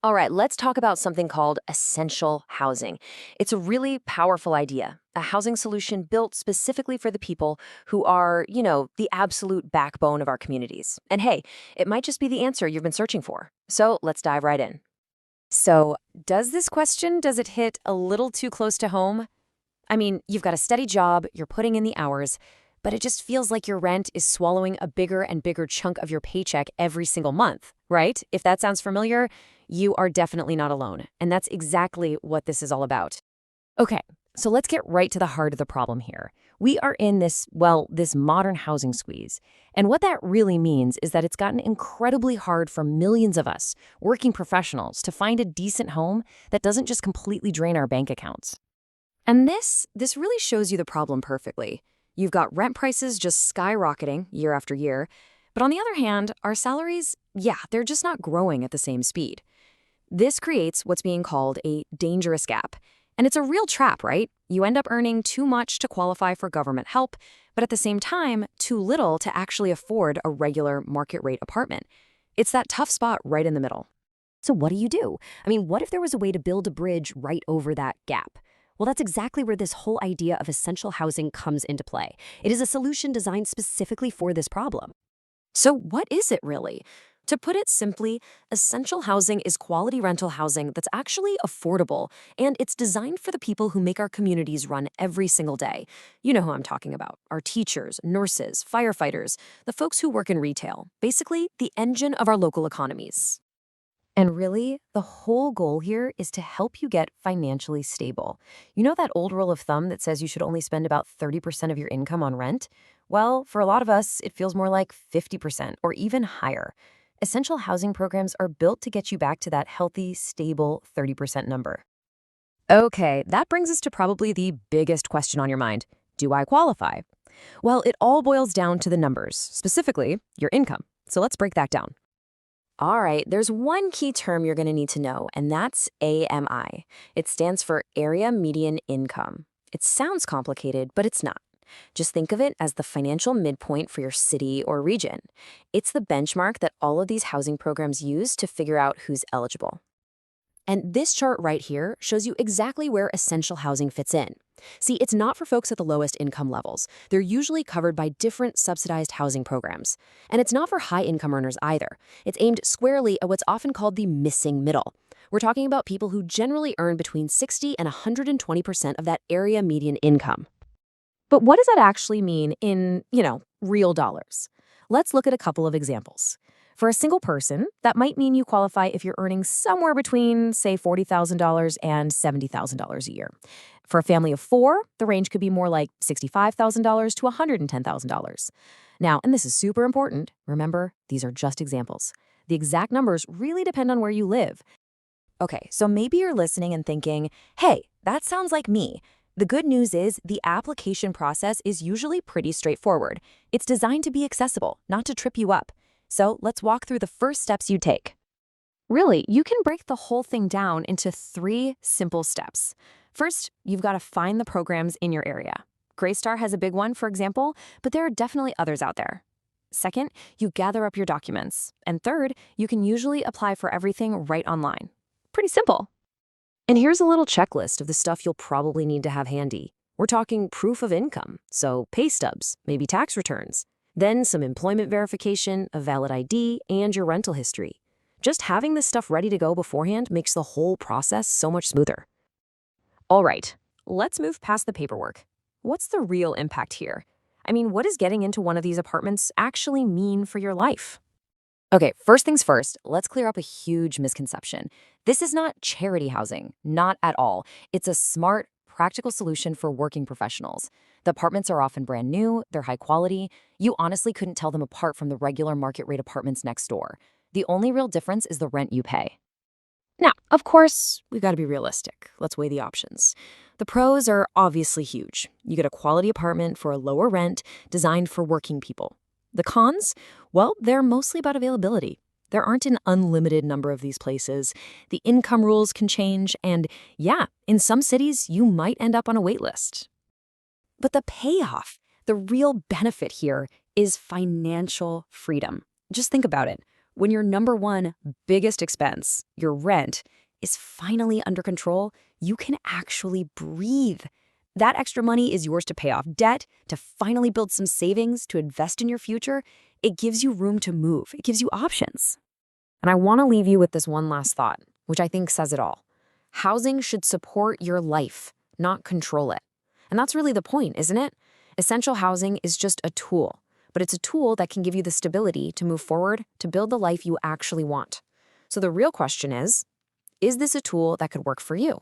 All right, let's talk about something called essential housing. It's a really powerful idea, a housing solution built specifically for the people who are, the absolute backbone of our communities. And hey, it might just be the answer you've been searching for. So let's dive right in. So, does it hit a little too close to home? I mean, you've got a steady job, you're putting in the hours, but it just feels like your rent is swallowing a bigger and bigger chunk of your paycheck every single month, right? If that sounds familiar, you are definitely not alone. And that's exactly what this is all about. Okay, so let's get right to the heart of the problem here. We are in this modern housing squeeze. And what that really means is that it's gotten incredibly hard for millions of us, working professionals, to find a decent home that doesn't just completely drain our bank accounts. And this really shows you the problem perfectly. You've got rent prices just skyrocketing year after year, but on the other hand, our salaries, they're just not growing at the same speed. This creates what's being called a dangerous gap. And it's a real trap, right? You end up earning too much to qualify for government help, but at the same time, too little to actually afford a regular market rate apartment. It's that tough spot right in the middle. So what do you do? I mean, what if there was a way to build a bridge right over that gap? Well, that's exactly where this whole idea of essential housing comes into play. It is a solution designed specifically for this problem. So what is it really? To put it simply, essential housing is quality rental housing that's actually affordable, and it's designed for the people who make our communities run every single day. You know who I'm talking about: our teachers, nurses, firefighters, the folks who work in retail, basically the engine of our local economies. And really, the whole goal here is to help you get financially stable. You know that old rule of thumb that says you should only spend about 30% of your income on rent? Well, for a lot of us, it feels more like 50% or even higher. Essential housing programs are built to get you back to that healthy, stable 30% number. Okay, that brings us to probably the biggest question on your mind. Do I qualify? Well, it all boils down to the numbers, specifically your income. So let's break that down. All right, there's one key term you're going to need to know, and that's AMI. It stands for Area Median Income. It sounds complicated, but it's not. Just think of it as the financial midpoint for your city or region. It's the benchmark that all of these housing programs use to figure out who's eligible. And this chart right here shows you exactly where essential housing fits in. See, it's not for folks at the lowest income levels. They're usually covered by different subsidized housing programs. And it's not for high income earners either. It's aimed squarely at what's often called the missing middle. We're talking about people who generally earn between 60 and 120% of that area median income. But what does that actually mean in, real dollars? Let's look at a couple of examples. For a single person, that might mean you qualify if you're earning somewhere between, say, $40,000 and $70,000 a year. For a family of four, the range could be more like $65,000 to $110,000. Now, and this is super important, remember, these are just examples. The exact numbers really depend on where you live. Okay, so maybe you're listening and thinking, hey, that sounds like me. The good news is the application process is usually pretty straightforward. It's designed to be accessible, not to trip you up. So let's walk through the first steps you take. Really, you can break the whole thing down into 3 simple steps. First, you've got to find the programs in your area. Greystar has a big one, for example, but there are definitely others out there. Second, you gather up your documents. And third, you can usually apply for everything right online. Pretty simple. And here's a little checklist of the stuff you'll probably need to have handy. We're talking proof of income, so pay stubs, maybe tax returns. Then some employment verification, a valid ID, and your rental history. Just having this stuff ready to go beforehand makes the whole process so much smoother. All right, let's move past the paperwork. What's the real impact here? I mean, what does getting into one of these apartments actually mean for your life? Okay, first things first, let's clear up a huge misconception. This is not charity housing, not at all. It's a smart, practical solution for working professionals. The apartments are often brand new, they're high quality. You honestly couldn't tell them apart from the regular market rate apartments next door. The only real difference is the rent you pay. Now, of course, we've got to be realistic. Let's weigh the options. The pros are obviously huge. You get a quality apartment for a lower rent designed for working people. The cons? Well, they're mostly about availability. There aren't an unlimited number of these places. The income rules can change, and in some cities, you might end up on a wait list. But the payoff, the real benefit here, is financial freedom. Just think about it. When your number one biggest expense, your rent, is finally under control, you can actually breathe. That extra money is yours to pay off debt, to finally build some savings, to invest in your future. It gives you room to move. It gives you options. And I want to leave you with this one last thought, which I think says it all. Housing should support your life, not control it. And that's really the point, isn't it? Essential housing is just a tool, but it's a tool that can give you the stability to move forward, to build the life you actually want. So the real question is this a tool that could work for you?